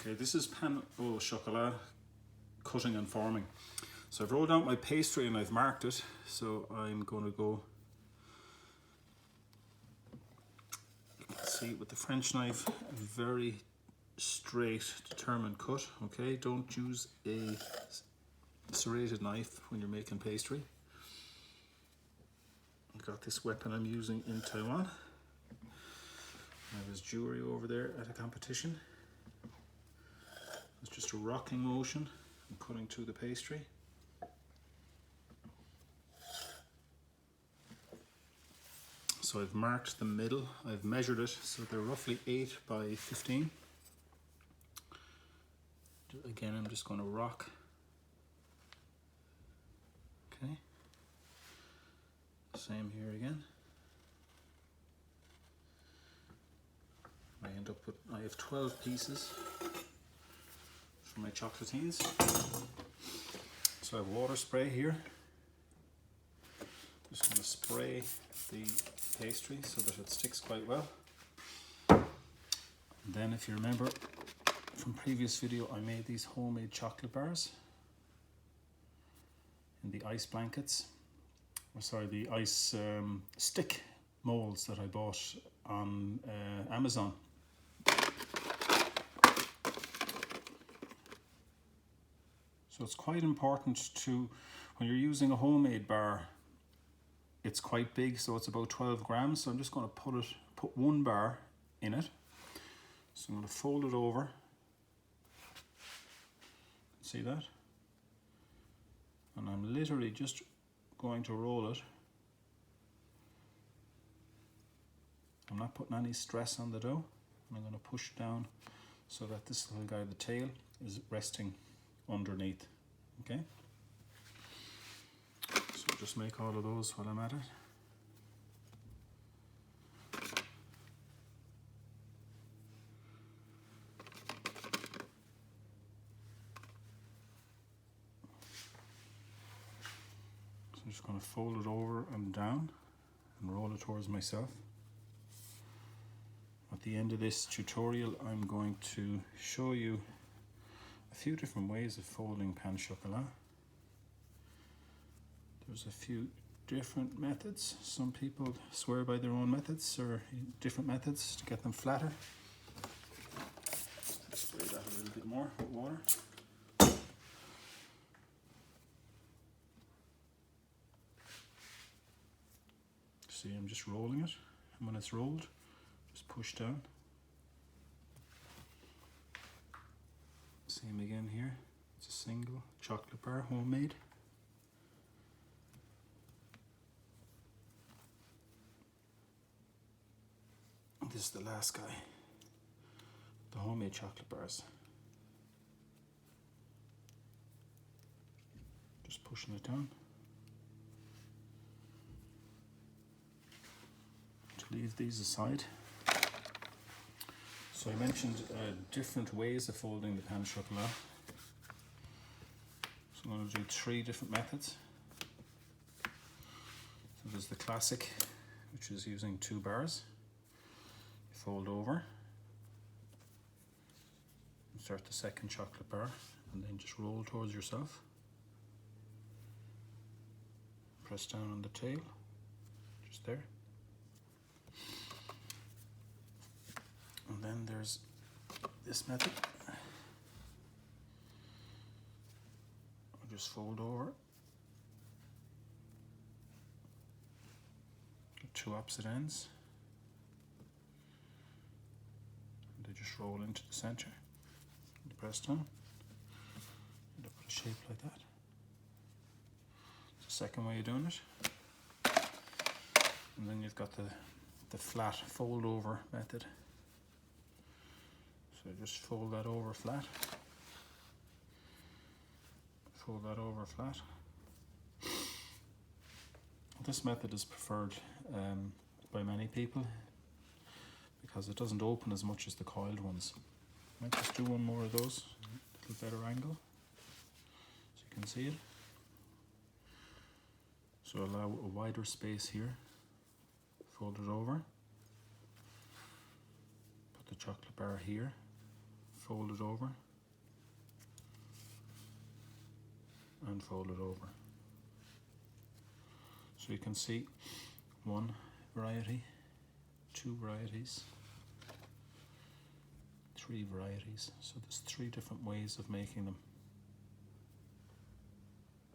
Okay, this is pan au chocolat cutting and forming. So I've rolled out my pastry and I've marked it. So I'm going to go, you can see with the French knife, a very straight, determined cut. Okay, don't use a serrated knife when you're making pastry. I've got this weapon I'm using in Taiwan. There's jewelry over there at a competition. It's just a rocking motion. I'm cutting through the pastry. So I've marked the middle, I've measured it, so they're roughly 8 by 15. Again, I'm just going to rock. Okay. Same here again. I have 12 pieces for my chocolatines. So I have water spray here. Just going to spray the pastry so that it sticks quite well. And then, if you remember from previous video, I made these homemade chocolate bars in the ice blankets. Or sorry, the ice stick molds that I bought on Amazon. So it's quite important to, when you're using a homemade bar, it's quite big, so it's about 12 grams. So I'm just going to put one bar in it. So I'm going to fold it over. See that? And I'm literally just going to roll it. I'm not putting any stress on the dough. I'm going to push down so that this little guy, the tail, is resting underneath. Okay, so just make all of those while I'm at it. So I'm just going to fold it over and down and roll it towards myself. At the end of this tutorial, I'm going to show you a few different ways of folding pan chocolat. There's a few different methods. Some people swear by their own methods or different methods to get them flatter. Spray that a little bit more with water. See, I'm just rolling it, and when it's rolled, just push down. Same again here. It's a single chocolate bar, homemade. And this is the last guy, the homemade chocolate bars. Just pushing it down to leave these aside. So I mentioned different ways of folding the pan chocolat. So I'm going to do 3 different methods. So there's the classic, which is using 2 bars. You fold over, insert the second chocolate bar, and then just roll towards yourself. Press down on the tail, just there. And then there's this method. I'll just fold over. Get 2 opposite ends. And they just roll into the center. And press down. And put a shape like that. It's the second way of doing it. And then you've got the flat fold over method. So just fold that over flat. Fold that over flat. This method is preferred by many people because it doesn't open as much as the coiled ones. I might just do one more of those, a little better angle, so you can see it. So allow a wider space here. Fold it over. Put the chocolate bar here. fold it over, and fold it over. So you can see one variety, two varieties, three varieties. So there's three different ways of making them.